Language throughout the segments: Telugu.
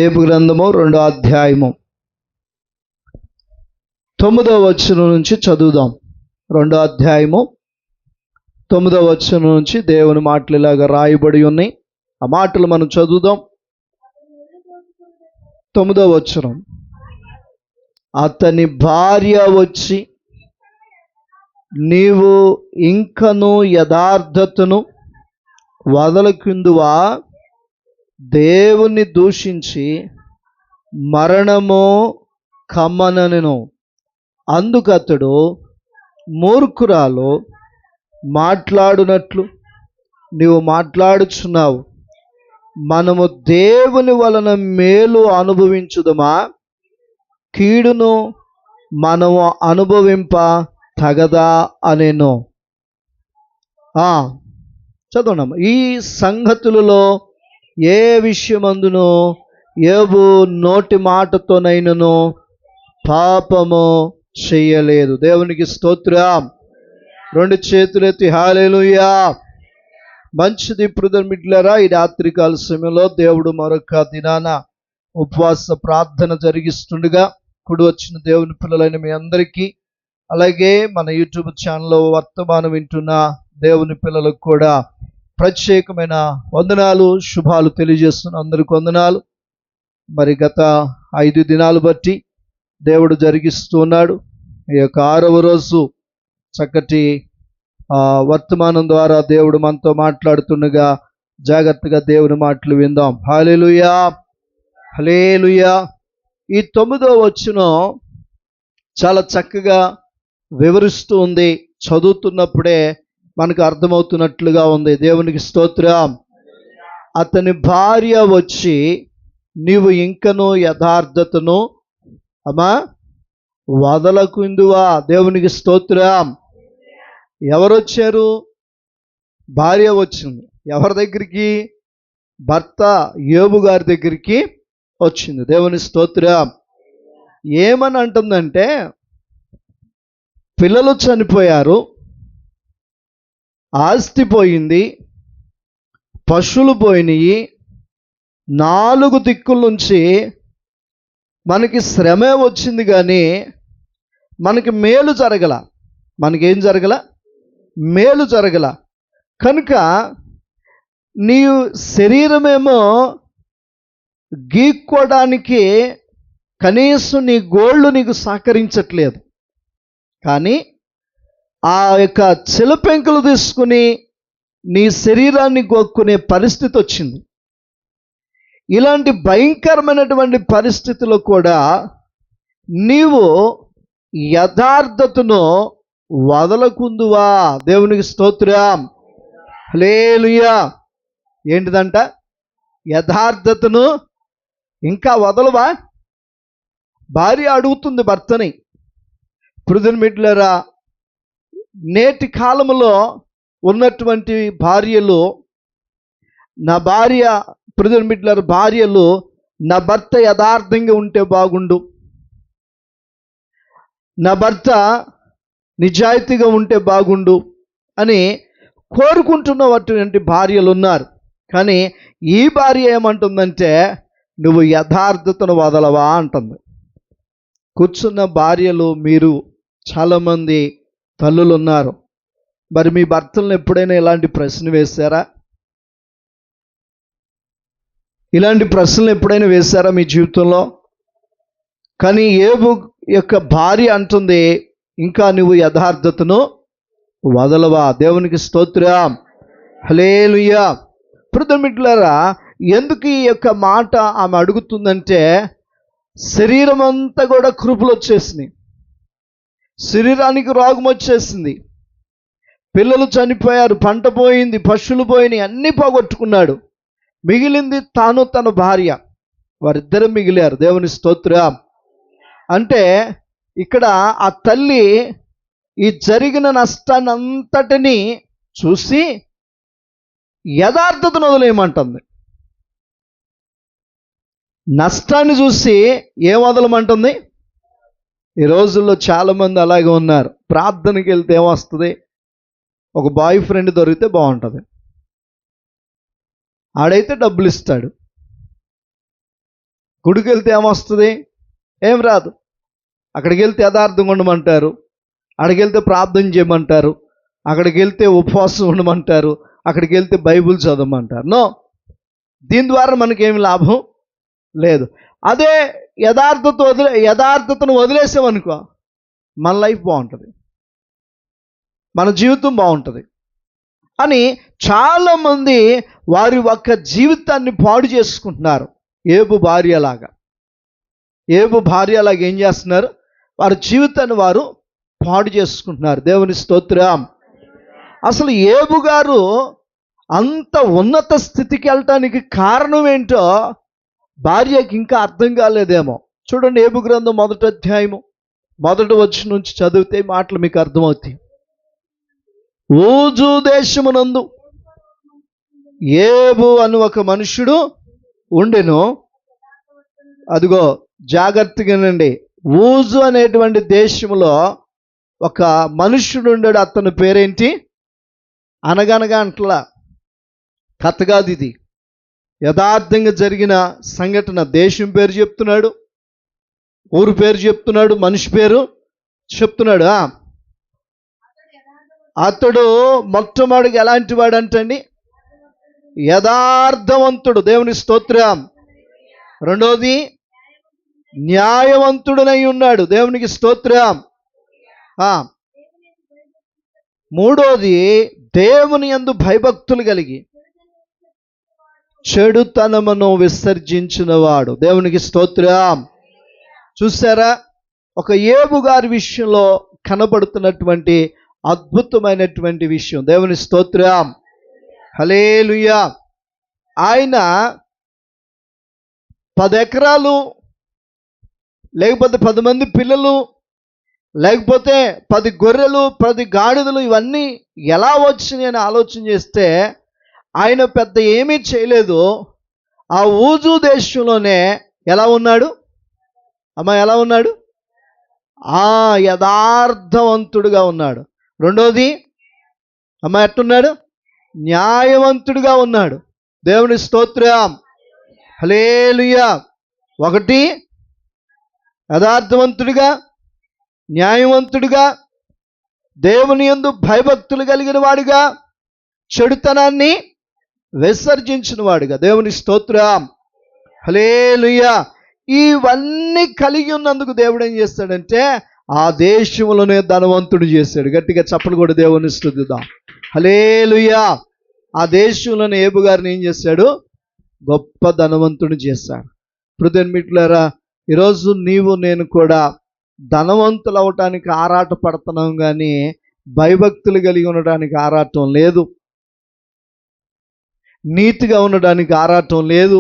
ఏబు గ్రంథము 2వ అధ్యాయము 9వ వచనం నుంచి చదువుదాం. 2వ అధ్యాయము 9వ వచనం నుంచి దేవుని మాటలు ఇలాగా రాయబడి ఉన్నాయి. ఆ మాటలు మనం చదువుదాం. 9వ వచనం. అతని భార్య వచ్చి, నీవు ఇంకను యథార్థతను వదలకుందువా? దేవుని దూషించి మరణము కమ్మనెను. అందుకతడు, మూర్ఖురాలు, మాట్లాడునట్లు నీవు మాట్లాడుచున్నావు. మనము దేవుని వలన మేలు అనుభవించుదమా? కీడును మనము అనుభవింప తగదా అనెను. చదవడం. ఈ సంగతులలో ఏ విషయమందును యోబు నోటి మాటతోనైనను పాపము చెయ్యలేదు. దేవునికి స్తోత్రం. 2 చేతులెత్తి హల్లెలూయా. మంచిది మిట్లారా. ఈ రాత్రికాల సమయంలో దేవుడు మరొక దినాన ఉపవాస ప్రార్థన జరిగిస్తుండగా కుడి వచ్చిన దేవుని పిల్లలైన మీ అందరికీ, అలాగే మన యూట్యూబ్ ఛానల్లో వర్తమానం వింటున్న దేవుని పిల్లలకు కూడా ప్రత్యేకమైన వందనాలు, శుభాలు తెలియజేస్తున్న అందరికి వందనాలు. మరి గత 5 దినాలు బట్టి దేవుడు జరిగిస్తూ ఉన్నాడు. ఈ యొక్క 6వ రోజు చక్కటి వర్తమానం ద్వారా దేవుడు మనతో మాట్లాడుతుండగా జాగ్రత్తగా దేవుని మాటలు విందాం. హల్లెలూయా, హల్లెలూయా. ఈ 9వ వచనం చాలా చక్కగా వివరిస్తూ ఉంది. చదువుతున్నప్పుడే మనకు అర్థమవుతున్నట్లుగా ఉంది. దేవునికి స్తోత్రం. అతని భార్య వచ్చి, నీవు ఇంకను యథార్థతను వదలకుందువా? దేవునికి స్తోత్రం. ఎవరొచ్చారు? భార్య వచ్చింది. ఎవరి దగ్గరికి? భర్త యోబు గారి దగ్గరికి వచ్చింది. దేవుని స్తోత్రం. ఏమని అంటుందంటే, పిల్లలు చనిపోయారు, ఆస్తి పోయింది, పశువులు పోయినాయి, 4 దిక్కుల నుంచి మనకి శ్రమే వచ్చింది, కానీ మనకి మేలు జరగల. మనకేం జరగల? మేలు జరగల. కనుక నీ శరీరమేమో గీక్కోవడానికి కనీసం నీ గోళ్ళు నీకు సహకరించట్లేదు, కానీ ఆ యొక్క చిలపెంకులు తీసుకుని నీ శరీరాన్ని గోక్కునే పరిస్థితి వచ్చింది. ఇలాంటి భయంకరమైనటువంటి పరిస్థితుల్లో కూడా నీవు యథార్థతను వదలకుందువా? దేవునికి స్తోత్రం. హల్లెలూయా. ఏంటిదంట? యథార్థతను ఇంకా వదలవా? భార్య అడుగుతుంది భర్తని. మిట్లారా, నేటి కాలంలో ఉన్నటువంటి భార్యలు, నా భార్య మిట్లారా, భార్యలు నా భర్త యథార్థంగా ఉంటే బాగుండు, నా భర్త నిజాయితీగా ఉంటే బాగుండు అని కోరుకుంటున్నటువంటి భార్యలు ఉన్నారు. కానీ ఈ భార్య ఏమంటుందంటే, నువ్వు యథార్థతను వదలవా అంటుంది. కూర్చున్న భార్యలు మీరు చాలామంది తల్లులు ఉన్నారు. మరి మీ భర్తలను ఎప్పుడైనా ఇలాంటి ప్రశ్న వేశారా? ఇలాంటి ప్రశ్నలు ఎప్పుడైనా వేశారా మీ జీవితంలో? కానీ యోబు యొక్క భార్య అంటుంది, ఇంకా నువ్వు యథార్థతను వదలవా? దేవునికి స్తోత్రం. హల్లెలూయా. మిట్లారా, ఎందుకు ఈ యొక్క మాట ఆమె అడుగుతుందంటే, శరీరం అంతా కూడా కృపులు వచ్చేసినాయి, శరీరానికి రోగం వచ్చేసింది, పిల్లలు చనిపోయారు, పంట పోయింది, పశువులు పోయినాయి, అన్నీ పోగొట్టుకున్నాడు. మిగిలింది తాను తన భార్య, వారిద్దరూ మిగిలారు. దేవుని స్తోత్రం. అంటే ఇక్కడ ఆ తల్లి ఈ జరిగిన నష్టాన్ని అంతటినీ చూసి యథార్థతను వదిలేయమంటుంది. నష్టాన్ని చూసి ఏం వదలమంటుంది? ఈ రోజుల్లో చాలామంది అలాగే ఉన్నారు. ప్రార్థనకి వెళ్తే ఏమొస్తుంది? ఒక బాయ్ ఫ్రెండ్ దొరికితే బాగుంటుంది, ఆడైతే డబ్బులు ఇస్తాడు, గుడికి వెళ్తే ఏమొస్తుంది? ఏం రాదు. అక్కడికి వెళ్తే యథార్థంగా ఉండమంటారు, అక్కడికి వెళ్తే ప్రార్థన చేయమంటారు, అక్కడికి వెళ్తే ఉపవాసం ఉండమంటారు, అక్కడికి వెళ్తే బైబిల్ చదవమంటారు. నో, దీని ద్వారా మనకేమి లాభం లేదు. అదే యథార్థతను వదిలేసామనుకో, మన లైఫ్ బాగుంటుంది, మన జీవితం బాగుంటుంది అని చాలామంది వారి యొక్క జీవితాన్ని పాడు చేసుకుంటున్నారు. ఏబు భార్యలాగా ఏం చేస్తున్నారు? వారి జీవితాన్ని వారు పాడు చేసుకుంటున్నారు. దేవుని స్తోత్రం. అసలు ఏబు గారు అంత ఉన్నత స్థితికి వెళ్ళటానికి కారణం ఏంటో భార్యకి ఇంకా అర్థం కాలేదేమో. చూడండి, ఏబు గ్రంథం 1వ అధ్యాయము 1వ వచనం నుంచి చదివితే మాటలు మీకు అర్థమవుతాయి. ఊజు దేశమునందు ఏబు అను ఒక మనుష్యుడు ఉండెను. అదిగో జాగ్రత్తగానండి, ఊజు అనేటువంటి దేశంలో ఒక మనుష్యుడు ఉండడు. అతని పేరేంటి? అనగనగా అంటలా, కథ కాదు ఇది, యథార్థంగా జరిగిన సంఘటన. దేశం పేరు చెప్తున్నాడు, ఊరు పేరు చెప్తున్నాడు, మనిషి పేరు చెప్తున్నాడు. అతడు మొట్టమొదటిగా ఎలాంటి వాడు అంటండి? యథార్థవంతుడు. దేవుని స్తోత్రం. రెండోది, న్యాయవంతుడనై ఉన్నాడు. దేవునికి స్తోత్రం. మూడోది, దేవుని యందు భయభక్తులు కలిగి చెడుతనమును విసర్జించిన వాడు. దేవునికి స్తోత్రం. చూసారా, ఒక ఏబు గారి విషయంలో కనబడుతున్నటువంటి అద్భుతమైనటువంటి విషయం. దేవుని స్తోత్రం. హల్లెలూయా. ఆయన 10 ఎకరాలు, లేకపోతే 10 మంది పిల్లలు, లేకపోతే 10 గొర్రెలు, 10 గాడిదలు, ఇవన్నీ ఎలా వచ్చినాయి అని ఆలోచన చేస్తే ఆయన పెద్ద ఏమీ చేయలేదు. ఆ ఊజు దేశంలోనే ఎలా ఉన్నాడు? ఎలా ఉన్నాడు? యథార్థవంతుడుగా ఉన్నాడు. రెండోది, ఎట్టున్నాడు? న్యాయవంతుడిగా ఉన్నాడు. దేవుని స్తోత్రం. హల్లెలూయా. 1 యథార్థవంతుడిగా, న్యాయవంతుడిగా, దేవుని యందు భయభక్తులు కలిగిన వాడుగా, చెడుతనాన్ని విసర్జించిన వాడుగా. దేవుని స్తోత్రం. హల్లెలూయా. ఇవన్నీ కలిగి ఉన్నందుకు దేవుడు ఏం చేస్తాడంటే ఆ దేశంలోనే ధనవంతుడు చేశాడు. గట్టిగా చప్పలు కూడా దేవుని స్తుతిద్దాం. హల్లెలూయా. ఆ దేశంలోనే ఏబు గారిని ఏం చేశాడు? గొప్ప ధనవంతుడు చేశాడు. ప్రియమిత్రులారా, ఈరోజు నీవు నేను కూడా ధనవంతులు అవటానికి ఆరాట పడుతున్నాం, కానీ భయభక్తులు కలిగి ఉండడానికి ఆరాటం లేదు, నీతిగా ఉండడానికి ఆరాటం లేదు,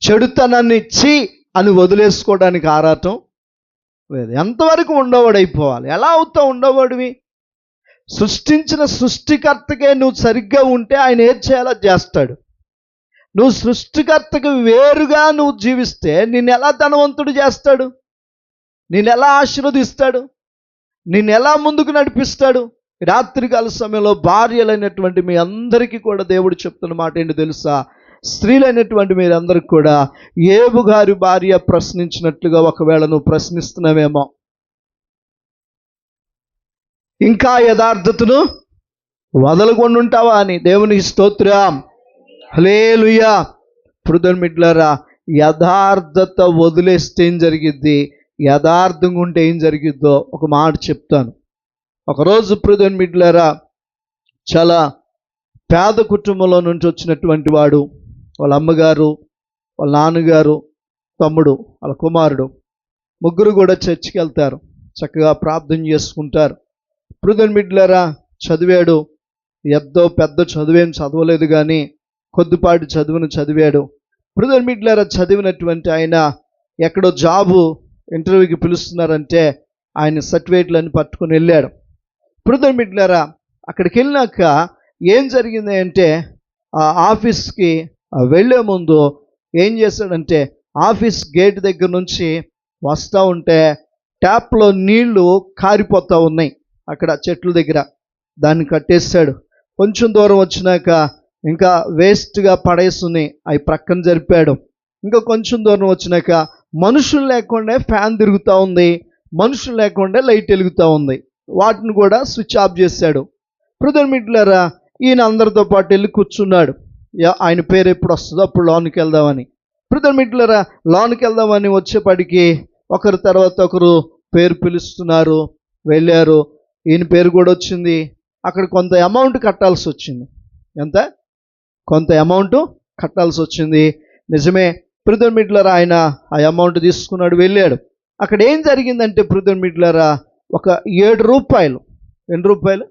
చెడుతనాన్ని ఇచ్చి అని వదిలేసుకోవడానికి ఆరాటం లేదు. ఎంతవరకు ఉండవాడైపోవాలి? ఎలా అవుతావు ఉండవాడివి? సృష్టించిన సృష్టికర్తకే నువ్వు సరిగ్గా ఉంటే ఆయన ఏం చేయాలో చేస్తాడు. నువ్వు సృష్టికర్తకు వేరుగా నువ్వు జీవిస్తే నిన్ను ఎలా ధనవంతుడు చేస్తాడు? నిన్ను ఎలా ఆశీర్వదిస్తాడు? నిన్ను ఎలా ముందుకు నడిపిస్తాడు? రాత్రికాల సమయంలో భార్యలైనటువంటి మీ అందరికీ కూడా దేవుడు చెప్తున్న మాట ఏంటి తెలుసా? స్త్రీలైనటువంటి మీరందరికీ కూడా ఏబు గారి భార్య ప్రశ్నించినట్లుగా ఒకవేళ నువ్వు ప్రశ్నిస్తున్నావేమో, ఇంకా యథార్థతను వదలగొండుంటావా అని. దేవునికి స్తోత్రం. హల్లెలూయా. ప్రియమిత్రులారా, యథార్థత వదిలేస్తే ఏం జరిగిద్ది, యథార్థంగా ఉంటే ఏం జరిగిద్దో ఒక మాట చెప్తాను. ఒకరోజు ప్రియమిత్రులారా, చాలా పేద కుటుంబంలో నుంచి వచ్చినటువంటి వాడు, వాళ్ళ అమ్మగారు, వాళ్ళ నాన్నగారు, తమ్ముడు, వాళ్ళ కుమారుడు, ముగ్గురు కూడా చర్చికి వెళ్తారు, చక్కగా ప్రార్థన చేసుకుంటారు. ప్రియమిత్రులారా, చదివాడు. ఎంతో పెద్ద చదువేం చదవలేదు, కానీ కొద్దిపాటి చదువును చదివాడు. ప్రియమిత్రులారా, చదివినటువంటి ఆయన ఎక్కడో జాబు ఇంటర్వ్యూకి పిలుస్తున్నారంటే ఆయన సర్టిఫికేట్లను పట్టుకుని వెళ్ళాడు. ప్రియమిత్రులారా, అక్కడికి వెళ్ళినాక ఏం జరిగింది అంటే ఆ ఆఫీస్కి వెళ్ళే ముందు ఏం చేశాడంటే ఆఫీస్ గేట్ దగ్గర నుంచి వస్తూ ఉంటే ట్యాప్లో నీళ్లు కారిపోతూ ఉన్నాయి అక్కడ చెట్ల దగ్గర. దాన్ని కట్టేశాడు. కొంచెం దూరం వచ్చినాక ఇంకా వేస్ట్గా పడేసుని అవి ప్రక్కన జరిపాడు. ఇంకా కొంచెం దూరం వచ్చినాక మనుషులు లేకుండా ఫ్యాన్ తిరుగుతూ ఉంది, మనుషులు లేకుండా లైట్ వెలుగుతూ ఉంది. వాటిని కూడా స్విచ్ ఆఫ్ చేశాడు. బ్రదర్ మిట్లారా, ఈయన అందరితో పాటు వెళ్ళి కూర్చున్నాడు. ఆయన పేరు ఎప్పుడు వస్తుందో అప్పుడు లోనికి వెళ్దామని. బ్రదర్ మిట్లారా, లోనికి వెళ్దామని వచ్చేపటికి ఒకరి తర్వాత ఒకరు పేరు పిలుస్తున్నారు. వెళ్ళారు, ఈయన పేరు కూడా వచ్చింది. అక్కడ కొంత అమౌంట్ కట్టాల్సి వచ్చింది. ఎంత? కొంత అమౌంట్ కట్టాల్సి వచ్చింది. నిజమే, బ్రదర్ మిట్లారా, ఆయన ఆ అమౌంట్ తీసుకున్నాడు, వెళ్ళాడు. అక్కడ ఏం జరిగిందంటే బ్రదర్ మిట్లారా, ఒక 7 రూపాయలు, ఎన్ని రూపాయలు?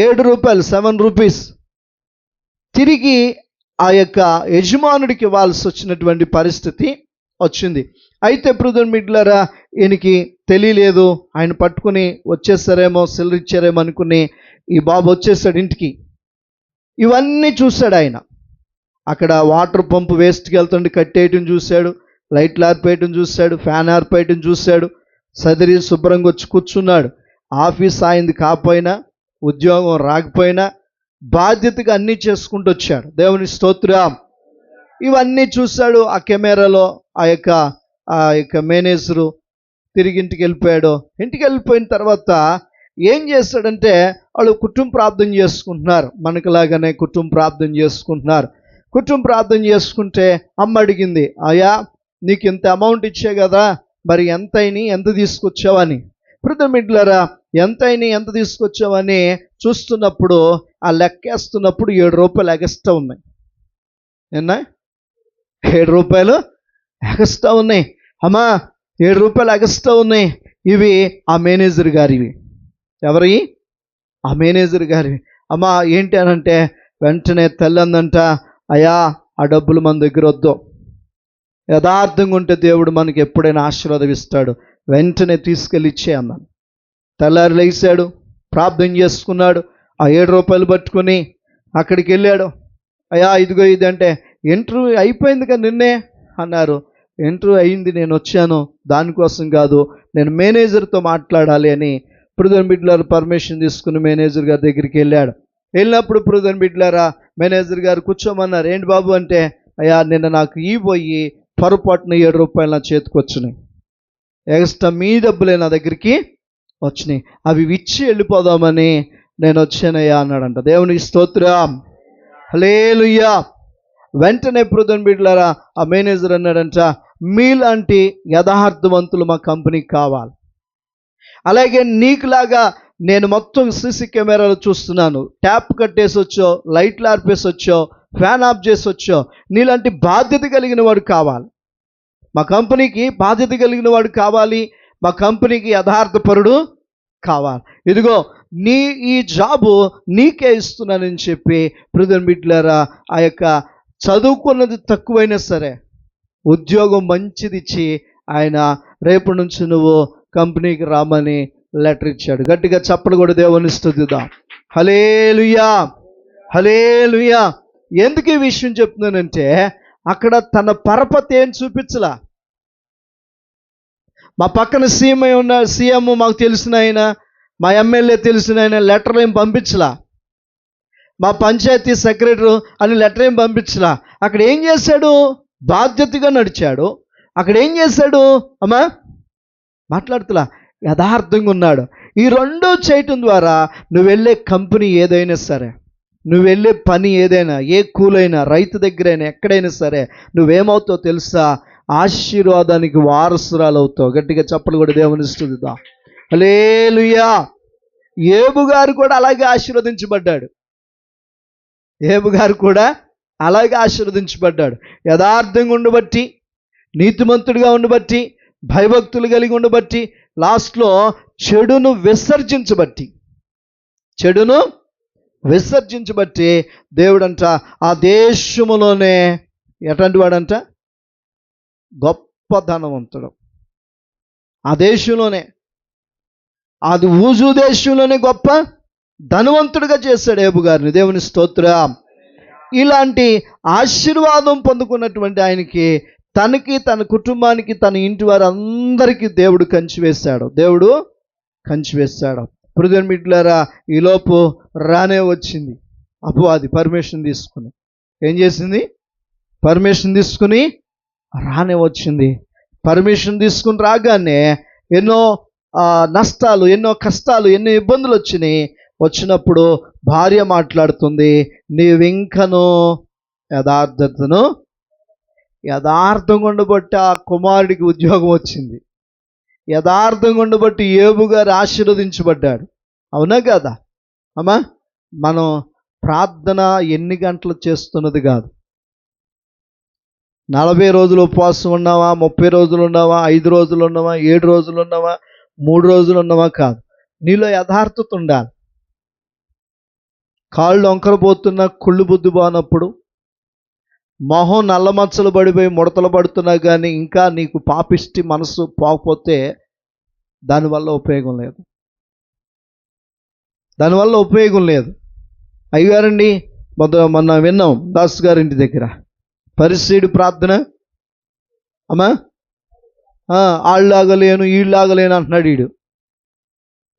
7 రూపాయలు, 7 రూపీస్ తిరిగి ఆ యొక్క యజమానుడికి ఇవ్వాల్సి వచ్చినటువంటి పరిస్థితి వచ్చింది. అయితే బ్రదర్ మిట్లారా, ఈయనకి తెలియలేదు. ఆయన పట్టుకుని వచ్చేసారేమో, సిల్లర్ ఇచ్చారేమో అనుకుని ఈ బాబు వచ్చేసాడు ఇంటికి. ఇవన్నీ చూశాడు ఆయన. అక్కడ వాటర్ పంపు వేస్ట్కి వెళ్తుంటే కట్టేయటం చూశాడు, లైట్లు ఆర్పేయటం చూశాడు, ఫ్యాన్ ఆర్పేయటం చూశాడు. సదిరి శుభ్రంగా వచ్చి కూర్చున్నాడు. ఆఫీస్ అయింది కాకపోయినా, ఉద్యోగం రాకపోయినా బాధ్యతగా అన్నీ చేసుకుంటూ వచ్చాడు. దేవుని స్తోత్రం. ఇవన్నీ చూశాడు. ఆ కెమెరాలో ఆ యొక్క మేనేజరు తిరిగి ఇంటికి వెళ్ళిపోయాడు. ఇంటికి వెళ్ళిపోయిన తర్వాత ఏం చేస్తాడంటే, వాళ్ళు కుటుంబ ప్రార్థన చేసుకుంటున్నారు, మనకులాగానే కుటుంబ ప్రార్థన చేసుకుంటున్నారు. కుటుంబ ప్రార్థన చేసుకుంటే అమ్మ అడిగింది, అయ్యా నీకు ఇంత అమౌంట్ ఇచ్చే కదా, మరి ఎంత తీసుకొచ్చావని. బ్రదర్ మిట్లారా, ఎంత తీసుకొచ్చావని చూస్తున్నప్పుడు, ఆ లెక్కేస్తున్నప్పుడు 7 రూపాయలు ఎగస్ట్రా ఉన్నాయి. 7 రూపాయలు ఎగస్ట్రా ఉన్నాయి. అమ్మా, 7 రూపాయలు ఎగస్ట్రా ఉన్నాయి. ఇవి ఆ మేనేజర్ గారివి. ఎవరి? ఆ మేనేజర్ గారివి. అమ్మా ఏంటి అనంటే, వెంటనే తల్లి అందంట, అయ్యా ఆ డబ్బులు మన దగ్గర వద్దు, యథార్థంగా ఉంటే దేవుడు మనకి ఎప్పుడైనా ఆశీర్వాదం ఇస్తాడు, వెంటనే తీసుకెళ్ళి ఇచ్చే అన్నాను. తెల్లారి లేచాడు, ప్రార్థన చేసుకున్నాడు. ఆ 7 రూపాయలు పట్టుకొని అక్కడికి వెళ్ళాడు. అయ్యా ఇదిగో ఇది అంటే, ఇంటర్వ్యూ అయిపోయింది కదా నిన్నే అన్నారు. ఇంటర్వ్యూ అయింది, నేను వచ్చాను, దానికోసం కాదు, నేను మేనేజర్తో మాట్లాడాలి అని బ్రదర్ మిట్లారా పర్మిషన్ తీసుకుని మేనేజర్ గారి దగ్గరికి వెళ్ళాడు. వెళ్ళినప్పుడు బ్రదర్ మిట్లారా మేనేజర్ గారు కూర్చోమన్నారు. ఏంటి బాబు అంటే, అయ్యా నిన్న నాకు పోయి పొరపాటున 7 రూపాయలు నా చేతికి వచ్చినాయి, ఎక్స్ట్రా మీ డబ్బులే నా దగ్గరికి వచ్చినాయి, అవి ఇచ్చి వెళ్ళిపోదామని నేను వచ్చానయ్యా అన్నాడంట. దేవునికి స్తోత్రం, హల్లెలూయా. వెంటనే బ్రదర్ మిట్లారా ఆ మేనేజర్ అన్నాడంట, మీలాంటి యథార్థవంతులు మా కంపెనీకి కావాలి. అలాగే నీకులాగా నేను మొత్తం సీసీ కెమెరాలు చూస్తున్నాను, ట్యాప్ కట్టేసి వచ్చో, లైట్లు ఆర్పేసి వచ్చో, ఫ్యాన్ ఆఫ్ చేసి వచ్చో, నీలాంటి బాధ్యత కలిగిన వాడు కావాలి. మా కంపెనీకి బాధ్యత కలిగిన వాడు కావాలి, మా కంపెనీకి యథార్థపరుడు కావాలి. ఇదిగో ఈ జాబు నీకే ఇస్తున్నానని చెప్పి బ్రదర్ మిట్లారా ఆ యొక్క చదువుకున్నది తక్కువైనా సరే ఉద్యోగం మంచిది ఇచ్చి ఆయన రేపటి నుంచి నువ్వు కంపెనీకి రామని లెటర్ ఇచ్చాడు. గట్టిగా చప్పలు కూడా దేవుని స్తుతిద్దాం. హల్లెలూయా, హల్లెలూయా. ఎందుకు ఈ విషయం చెప్తున్నానంటే, అక్కడ తన పరపతి ఏం చూపించలా. మా పక్కన సీఎం మాకు తెలిసిన ఆయన, మా ఎమ్మెల్యే తెలిసిన ఆయన లెటర్లు ఏం పంపించలా, మా పంచాయతీ సెక్రటరీ అని లెటర్ ఏం పంపించలా. అక్కడ ఏం చేశాడు? బాధ్యతగా నడిచాడు. అక్కడ ఏం చేశాడు? అమ్మా మాట్లాడుతులా, యథార్థంగా ఉన్నాడు. ఈ రెండు చేయటం ద్వారా నువ్వు వెళ్ళే కంపెనీ ఏదైనా సరే, నువ్వు వెళ్ళే పని ఏదైనా, ఏ కూలైనా, రైతు దగ్గరైనా, ఎక్కడైనా సరే నువ్వేమవుతావు తెలుసా? ఆశీర్వాదానికి వారసురాలు అవుతావు. గట్టిగా చప్పలు కూడా దేవుని స్తుతిద్దాం. హల్లెలూయా. ఏబు గారు కూడా అలాగే ఆశీర్వదించబడ్డాడు. ఏబు గారు కూడా అలాగే ఆశీర్వదించబడ్డాడు. యథార్థంగా ఉండబట్టి, నీతిమంతుడిగా ఉండబట్టి, భయభక్తులు కలిగి ఉండబట్టి, లాస్ట్లో చెడును విసర్జించబట్టి దేవుడంట ఆ దేశములోనే ఎటువంటి వాడంట? గొప్ప ధనవంతుడు. ఆ దేశంలోనే, అది ఊజు దేశంలోనే గొప్ప ధనవంతుడిగా చేశాడు ఏబు గారిని. దేవుని స్తోత్రం. ఇలాంటి ఆశీర్వాదం పొందుకున్నటువంటి ఆయనకి, తనకి, తన కుటుంబానికి, తన ఇంటి వారందరికీ దేవుడు కంచి వేశాడు. బ్రదర్ మిట్లారా ఈలోపు రానే వచ్చింది అపవాది. పర్మిషన్ తీసుకుని ఏం చేసింది? పర్మిషన్ తీసుకుని రానే వచ్చింది. పర్మిషన్ తీసుకుని రాగానే ఎన్నో నష్టాలు, ఎన్నో కష్టాలు, ఎన్నో ఇబ్బందులు వచ్చినప్పుడు భార్య మాట్లాడుతుంది, నీవింకను యథార్థంగా ఉండబట్టి ఆ కుమారుడికి ఉద్యోగం వచ్చింది. యథార్థంగా ఉండబట్టి యోబు గారు ఆశీర్వదించబడ్డాడు. అవునా కదా అమ్మా? మనం ప్రార్థన ఎన్ని గంటలు చేస్తున్నది కాదు. 40 రోజులు ఉపవాసం ఉన్నావా, 30 రోజులు ఉన్నావా, 5 రోజులు ఉన్నావా, 7 రోజులు ఉన్నావా, 3 రోజులు ఉన్నావా కాదు. నీలో యథార్థత ఉండాలి. కాళ్ళు వంకరపోతున్నా, కుళ్ళు బుద్ధి బానప్పుడు, మొహం నల్లమచ్చలు పడిపోయి ముడతలు పడుతున్నా కానీ ఇంకా నీకు పాపిష్టి మనసు పోకపోతే దానివల్ల ఉపయోగం లేదు. అయ్యారండి, మొన్న విన్నాం దాస్ గారింటి దగ్గర పరిసయ్యుడి ప్రార్థన. అమ్మా, ఆళ్ళలాగలేను ఈళ్ళలాగలేను అంటున్నాడు వీడు.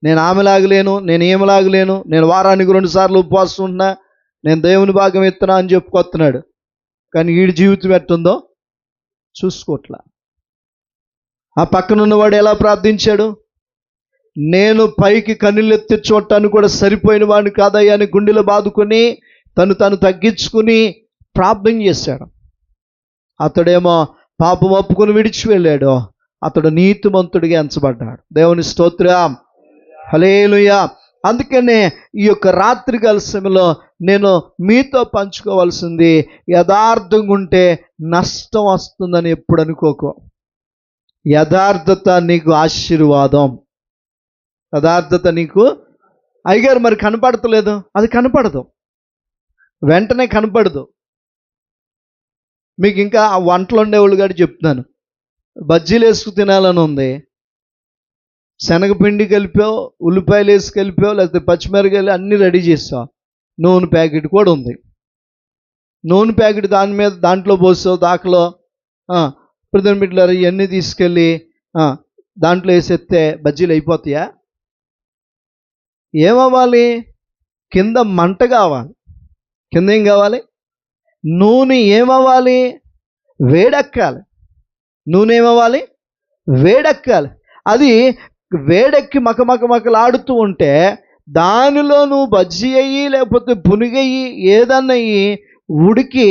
నేను ఆమెలాగలేను, నేను ఏమలాగలేను, నేను వారానికి 2 సార్లు ఉపవాసం ఉంటున్నా, నేను దేవుని భాగం ఎత్తున్నా అని చెప్పుకొస్తున్నాడు. కానీ వీడి జీవితం ఎట్టుందో చూసుకోవట్లా. ఆ పక్కనున్నవాడు ఎలా ప్రార్థించాడు? నేను పైకి కన్నీళ్ళెత్తి చూడటానికి కూడా సరిపోయిన వాడిని కాదయ్యా అని గుండెలు బాదుకొని తను తగ్గించుకుని ప్రార్థన చేశాడు. అతడేమో పాపం ఒప్పుకొని విడిచి వెళ్ళాడు. అతడు నీతిమంతుడిగా ఎంచబడ్డాడు. దేవుని స్తోత్రం, హల్లెలూయా. అందుకనే ఈ యొక్క రాత్రికాల సమయంలో నేను మీతో పంచుకోవాల్సింది, యథార్థంగా ఉంటే నష్టం వస్తుందని ఎప్పుడు అనుకోకు. యథార్థత నీకు ఆశీర్వాదం. యథార్థత నీకు అయ్యగారు మరి కనపడతలేదు, అది కనపడదు, వెంటనే కనపడదు. మీకు ఇంకా ఆ వంటలు ఉండేవాళ్ళు గారు చెప్తున్నాను, బజ్జీలు వేసుకు తినాలని ఉంది, శనగపిండి కలిపావు, ఉల్లిపాయలు వేసి కలిపావు, లేకపోతే పచ్చిమిరకాయలు అన్నీ రెడీ చేసావు, నూనె ప్యాకెట్ కూడా ఉంది, నూనె ప్యాకెట్ దాంట్లో పోసావు, దాకలో ప్రతిమిట్లారు ఇవన్నీ తీసుకెళ్ళి దాంట్లో వేసేస్తే బజ్జీలు అయిపోతాయా? ఏమవ్వాలి? కింద మంట కావాలి. కింద ఏం కావాలి? నూనె ఏమవ్వాలి? వేడెక్కాలి. నూనె ఏమవ్వాలి? వేడెక్కాలి. అది వేడెక్కి మకలాడుతూ ఉంటే దానిలో నువ్వు బజ్జీ అయ్యి లేకపోతే పునుగయ్యి ఏదన్నయ్యి ఉడికి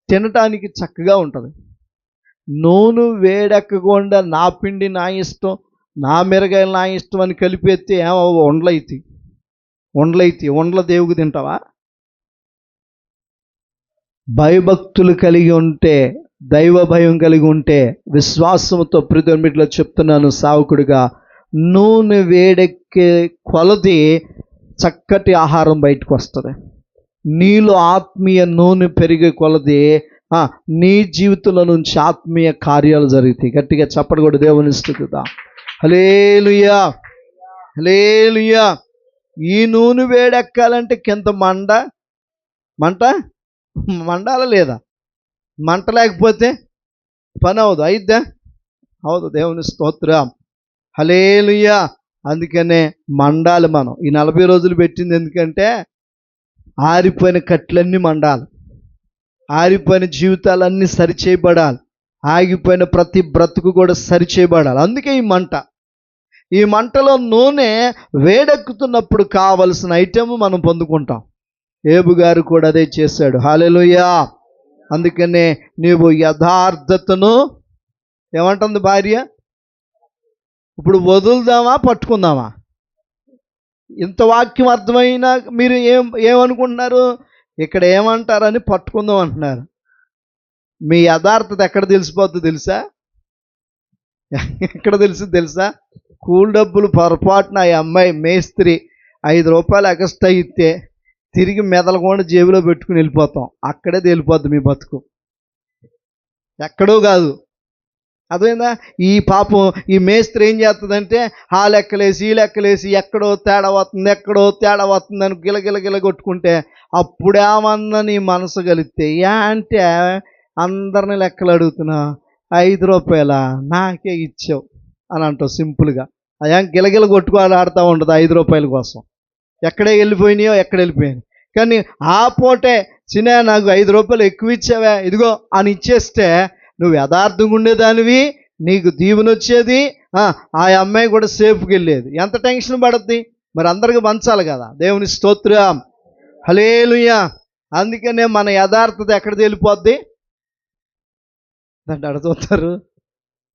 తినటానికి చక్కగా ఉంటుంది. నూనె వేడెక్కకుండా నా పిండి నా ఇష్టం, నా మిరగాయలు నా ఇష్టం అని కలిపేస్తే ఏమవు? ఉండల దేవుకు తింటావా? భయభక్తులు కలిగి ఉంటే, దైవ భయం కలిగి ఉంటే, విశ్వాసంతో ప్రియమిట్లో చెప్తున్నాను సావుకుడిగా, నూనె వేడెక్కే కొలది చక్కటి ఆహారం బయటకు వస్తుంది. నీలో ఆత్మీయ నూనె పెరిగే కొలది నీ జీవితంలో నుంచి ఆత్మీయ కార్యాలు జరుగుతాయి. గట్టిగా చప్పటి కూడా దేవుని స్తుతిద్దాం. హల్లెలూయా, హల్లెలూయా. ఈ నూనె వేడెక్కాలంటే కింద మండాల లేదా? మంట లేకపోతే పని అవదు, అయిద్దా? అవదు. దేవుని స్తోత్రం, హల్లెలూయా. అందుకనే మండాలి. మనం ఈ 40 రోజులు పెట్టింది ఎందుకంటే ఆరిపోయిన కట్లన్నీ మండాలి, ఆరిపోయిన జీవితాలన్నీ సరిచేయబడాలి, ఆగిపోయిన ప్రతి బ్రతుకు కూడా సరిచేయబడాలి. అందుకే ఈ మంటలో నూనె వేడెక్కుతున్నప్పుడు కావలసిన ఐటెం మనం పొందుకుంటాం. యోబు గారు కూడా అదే చేశాడు. హల్లెలూయా. అందుకనే నీవు యథార్థతను ఏమంటుంది భార్య? ఇప్పుడు వదులుదామా పట్టుకుందామా? ఇంత వాక్యం అర్థమైనా మీరు ఏమనుకుంటున్నారు? ఇక్కడ ఏమంటారని పట్టుకుందాం అంటున్నారు. మీ యథార్థత ఎక్కడ తెలిసిపోద్ది తెలుసా? ఎక్కడ తెలుసా? కూల్ డబ్బులు పొరపాటున ఆ అమ్మాయి మేస్త్రి 5 రూపాయలు ఎక్స్ట్రా ఇస్తే తిరిగి మెదలకుండా జేబులో పెట్టుకుని వెళ్ళిపోతాం. అక్కడే తేలిపోద్ది మీ బతుకు, ఎక్కడో కాదు. అదేనా? ఈ పాపం ఈ మేస్త్రి ఏం చేస్తుందంటే ఆ లెక్కలేసి ఈ లెక్కలేసి ఎక్కడో తేడా వస్తుంది అని గిలగిల కొట్టుకుంటే అప్పుడేమన్నా నీ మనసు కలిగితే అంటే అందరిని లెక్కలు అడుగుతున్నా, 5 రూపాయల నాకే ఇచ్చావు అని అంటావు సింపుల్గా. అయ్యా గిలగిల కొట్టుకోవాలి ఆడుతూ ఉంటుంది 5 రూపాయల కోసం. ఎక్కడ వెళ్ళిపోయినాయి. కానీ ఆ పూటే చిన్న నాకు 5 రూపాయలు ఎక్కువ ఇచ్చావా, ఇదిగో అని ఇచ్చేస్తే నువ్వు యథార్థంగా ఉండేదానివి, నీకు దీవెన వచ్చేది, ఆ అమ్మాయి కూడా సేఫ్కి వెళ్ళేది. ఎంత టెన్షన్ పడుద్ది? మరి అందరికి పంచాలి కదా. దేవుని స్తోత్రం, హల్లెలూయా. అందుకనే మన యథార్థత ఎక్కడ తేలిపోద్ది దాన్ని అడుగుతారు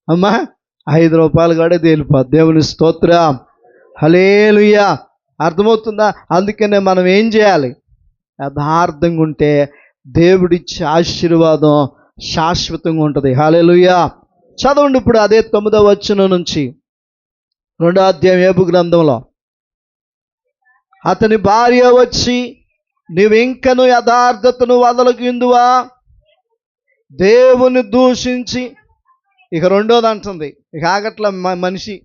అమ్మా, 5 రూపాయలు కూడా తేలిపోద్ది. దేవుని స్తోత్రం, హల్లెలూయా. అర్థమవుతుందా? అందుకనే మనం ఏం చేయాలి? యథార్థంగా ఉంటే దేవుడిచ్చే ఆశీర్వాదం శాశ్వతంగా ఉంటుంది. హల్లెలూయా. చదవండి ఇప్పుడు అదే 9వ వచనం నుంచి 2వ అధ్యాయం యోబు గ్రంథంలో. అతని భార్య వచ్చి, నీవింకను యథార్థతను వదలకిందువా, దేవుని దూషించి. ఇక రెండోది అంటుంది, ఇక ఆగట్ల మనిషి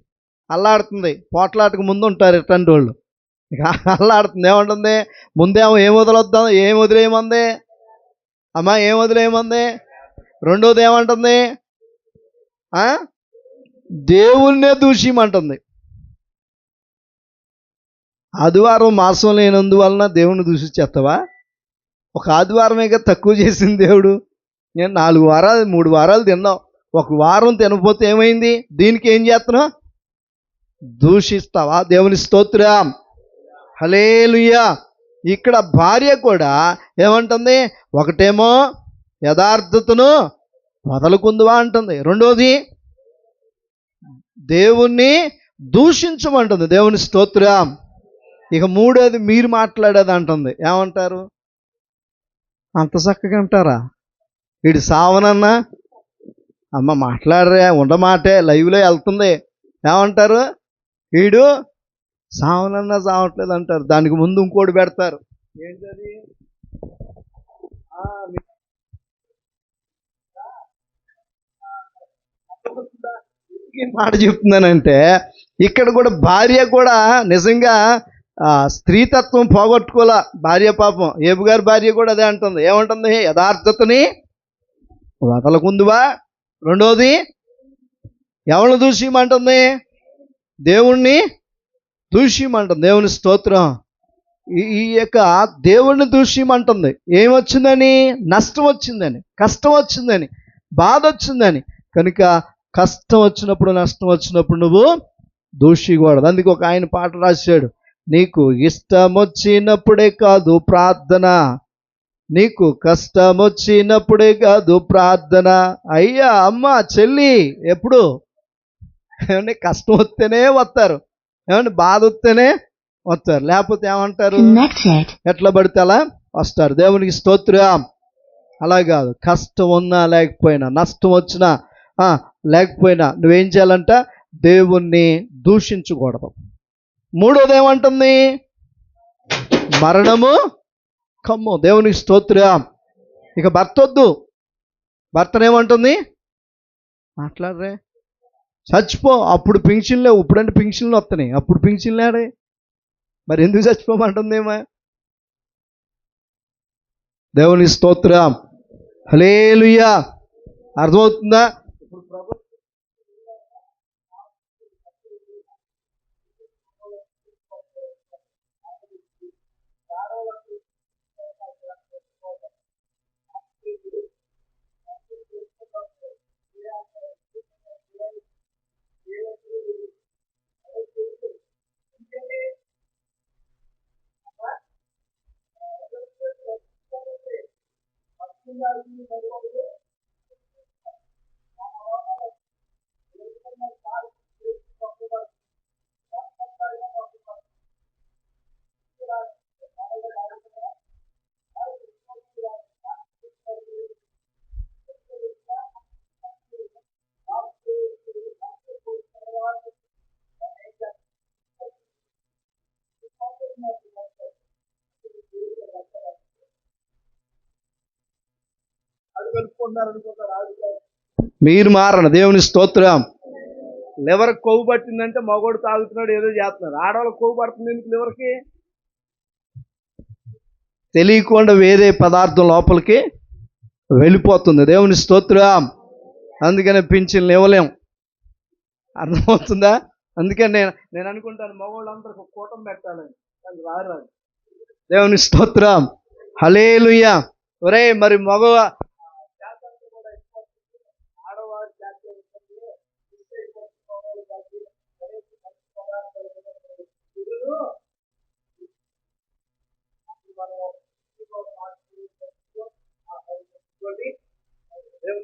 అల్లాడుతుంది. పోట్లాటకు ముందు ఉంటారు ఇట్లాంటి వాళ్ళు. ఇక అల్లాడుతుంది. ఏమంటుంది? ముందేమో ఏం వదిలేయమంది అమ్మా, ఏం వదిలేయమంది. రెండోది ఏమంటుంది? దేవుణ్ణే దూషిమంటుంది. ఆదివారం మాసం లేనందువలన దేవుణ్ణి దూషించేస్తావా? ఒక ఆదివారమేగా తక్కువ చేసింది దేవుడు. నేను 4 వారాలు 3 వారాలు తిన్నావు, ఒక వారం తినకపోతే ఏమైంది? దీనికి ఏం చేస్తున్నావు? దూషిస్తావా? దేవుని స్తోత్రం, హల్లెలూయా. ఇక్కడ భార్య కూడా ఏమంటుంది? ఒకటేమో యథార్థతను వదలకుందువా అంటుంది, రెండోది దేవుణ్ణి దూషించమంటుంది. దేవుని స్తోత్రం. ఇక మూడోది మీరు మాట్లాడేది అంటుంది. ఏమంటారు? అంత చక్కగా అంటారా? వీడు సావనన్నా అమ్మ మాట్లాడరే, ఉండమాటే, లైవ్లో వెళ్తుంది. ఏమంటారు? వీడు సావనన్నా సావట్లేదు అంటారు. దానికి ముందు ఇంకోటి పెడతారు. ఏంటది? మాట చెప్తున్నానంటే ఇక్కడ కూడా భార్య కూడా నిజంగా స్త్రీతత్వం పోగొట్టుకోలే భార్య. పాపం యోబు గారి భార్య కూడా అదే అంటుంది. ఏమంటుంది? యథార్థతని వదలకుందువా. రెండోది ఎవరిని దూషిమంటుంది? దేవుణ్ణి దూషిమంటుంది. దేవుని స్తోత్రం. ఈ యొక్క దేవుణ్ణి దూషిమంటుంది. ఏమొచ్చిందని? నష్టం వచ్చిందని, కష్టం వచ్చిందని, బాధ వచ్చిందని. కనుక కష్టం వచ్చినప్పుడు, నష్టం వచ్చినప్పుడు నువ్వు దూషికూడదు. అందుకే ఒక ఆయన పాట రాశాడు, నీకు ఇష్టం వచ్చినప్పుడే కాదు ప్రార్థన, నీకు కష్టం వచ్చినప్పుడే కాదు ప్రార్థన. అయ్యా, అమ్మ, చెల్లి, ఎప్పుడు ఏమంటే కష్టం వస్తేనే వస్తారు, ఏమంటే బాధ వస్తేనే వస్తారు, లేకపోతే ఏమంటారు? ఎట్లా పడితే అలా వస్తారు. దేవునికి స్తోత్రం. అలా కాదు, కష్టం ఉన్నా లేకపోయినా, నష్టం వచ్చినా లేకపోయినా నువ్వేం చేయాలంట? దేవుణ్ణి దూషించకూడదు. మూడోది ఏమంటుంది? మరణము కమ్ము. దేవునికి స్తోత్రం. ఇక భర్త వద్దు. భర్తనేమంటుంది? మాట్లాడరే, చచ్చిపో. అప్పుడు పింఛన్లే, ఇప్పుడంటే పింఛన్లు వస్తున్నాయి, అప్పుడు పింఛన్లేడే. మరి ఎందుకు చచ్చిపోమంటుందేమో. దేవుని స్తోత్రం, హల్లెలూయా. అర్థమవుతుందా? ఇప్పుడు ప్రభుత్వం మీరు మారను. దేవుని స్తోత్రం. లివర్ కొవ్వు పట్టిందంటే మగోడు తాగుతున్నాడు, ఏదో చేస్తున్నాడు. ఆడవాళ్ళకి కొవ్వు పడుతుంది ఎందుకు? లివర్కి తెలియకుండా వేరే పదార్థం లోపలికి వెళ్ళిపోతుంది. దేవుని స్తోత్రం. అందుకనే పింఛన్లు ఇవ్వలేం. అర్థమవుతుందా? అందుకని నేను అనుకుంటాను మగవాళ్ళందరూ ఒక కూటమి పెట్టాలని, అది రాదు. దేవుని స్తోత్రం, హల్లెలూయా. ఒరే, మరి మగ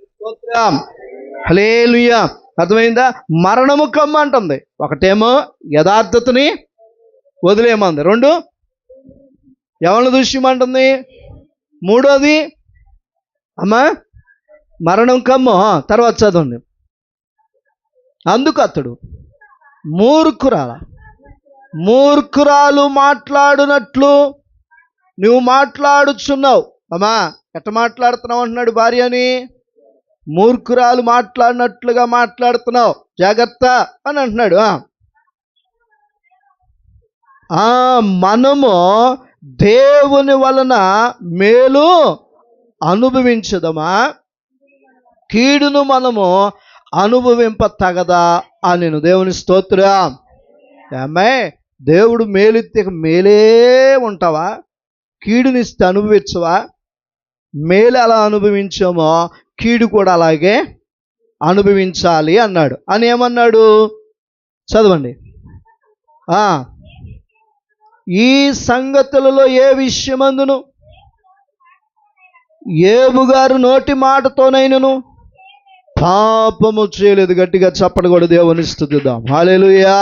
స్తోత్రం. హల్లెలూయా. అర్థమైందా? మరణము కమ్మంటుంది. ఒకటేమో యథార్థతని వదిలేయమంది, రెండు ఎవరిని దృశ్యమంటుంది, మూడోది అమ్మా మరణం కమ్ము. తర్వాత చదవండి. అందుకు అతడు మూర్ఖురాలు మాట్లాడునట్లు నువ్వు మాట్లాడుచున్నావు. అమ్మా ఎట్ట మాట్లాడుతున్నావు అంటున్నాడు భార్యని. మూర్ఖురాలు మాట్లాడినట్లుగా మాట్లాడుతున్నావు, జాగ్రత్త అని అంటున్నాడు. మనము దేవుని వలన మేలు అనుభవించదమా, కీడును మనము అనుభవింప తగదా అని. దేవుని స్తోత్రం. అమ్మాయి దేవుడు మేలిస్తే మేలే ఉంటావా, కీడునిస్తే అనుభవించవా? మేలు అలా అనుభవించామో కీడు కూడా అలాగే అనుభవించాలి అన్నాడు. అని ఏమన్నాడు చదవండి. ఈ సంగతులలో ఏ విషయమందును ఏబు గారు నోటి మాటతోనైనను పాపము చేయలేదు. గట్టిగా చప్పట్లు కూడా దేవుని స్తుతిద్దాం. హల్లెలూయా.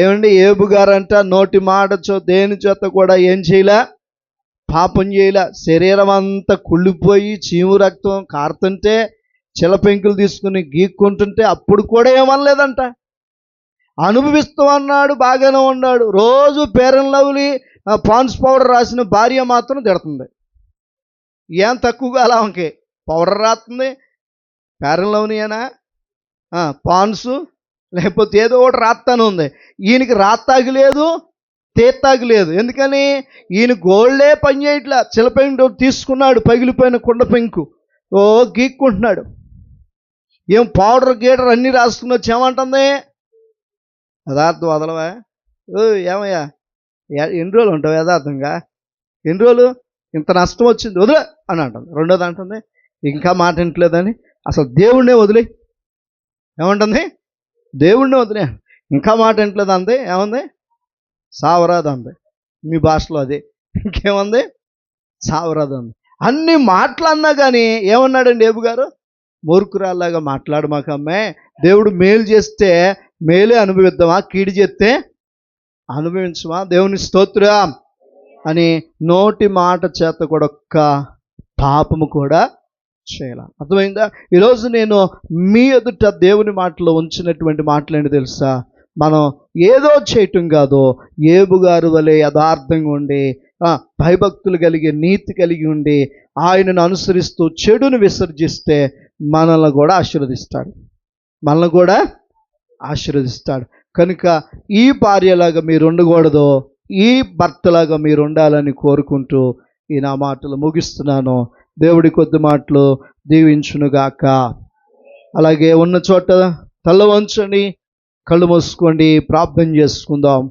ఏమండి, ఏబు గారంట నోటి మాట దేని చేత కూడా ఏం చేయలే, పాపం చేయలే. శరీరం అంతా కుళ్ళిపోయి చీము రక్తం కారుతుంటే చిలపెంకులు తీసుకుని గీక్కుంటుంటే అప్పుడు కూడా ఏమనలేదంట. అనుభవిస్తామన్నాడు, బాగానే ఉన్నాడు. రోజు Fair and Lovely Pond's powder రాసిన భార్య మాత్రం తిడుతుంది. ఏం తక్కువగా అలా ఆమెకి పౌడర్ రాస్తుంది, ఫెయిర్ అండ్ లవ్లీనా పాన్స్ లేకపోతే ఏదో ఒకటి రాస్తానే ఉంది. ఈయనకి రాత్తాగి లేదు, తీత్తాగి లేదు. ఎందుకని? ఈయన గోల్డే పని చేయట్లా. చిలపెంకు తీసుకున్నాడు, పగిలిపోయిన కుండ పెంకు గీక్కుంటున్నాడు. ఏం పౌడర్ గీడర్ అన్నీ రాసుకుని వచ్చి ఏమంటుంది, యథార్థం వదలవా? ఏమయ్యా ఎన్ని రోజులు ఉంటావు యథార్థంగా, ఎన్ని రోజులు, ఇంత నష్టం వచ్చింది వదిలే అని అంటుంది. రెండోది అంటుంది ఇంకా మాట వింటలేదని అసలు దేవుడినే వదిలే. ఏమంటుంది? దేవుడినే వదిలే, ఇంకా మాట వింటలేదు అంది. ఏముంది? సావరాదు అంది మీ భాషలో. అది ఇంకేముంది? సావరాదు అంది. అన్ని మాటలు అన్నా కానీ ఏమన్నాడండి ఏబు గారు? మూర్ఖురాల్లాగా మాట్లాడమాక అమ్మాయి, దేవుడు మేలు చేస్తే మేలే అనుభవిద్దామా, కీడు చేస్తే అనుభవించమా? దేవుని స్తోత్రం అని నోటి మాట చేత కూడా ఒక్క పాపము కూడా చేయాల. అర్థమైందా? ఈరోజు నేను మీ ఎదుట దేవుని మాటలో ఉంచినటువంటి మాటలేంటి తెలుసా? మనం ఏదో చేయటం కాదు, ఏబు గారు వలె యథార్థంగా ఉండి భయభక్తులు కలిగి నీతి కలిగి ఉండి ఆయనను అనుసరిస్తూ చెడును విసర్జిస్తే మనల్ని కూడా ఆశీర్వదిస్తాడు. కనుక ఈ భార్యలాగా మీరు ఉండకూడదు, ఈ భర్తలాగా మీరు ఉండాలని కోరుకుంటూ ఈ నా మాటలు ముగిస్తున్నాను. దేవుడి కొద్ది మాటలు దీవించునుగాక. అలాగే ఉన్న చోట తల వంచండి, కళ్ళు మూసుకోండి, ప్రార్థన చేసుకుందాం.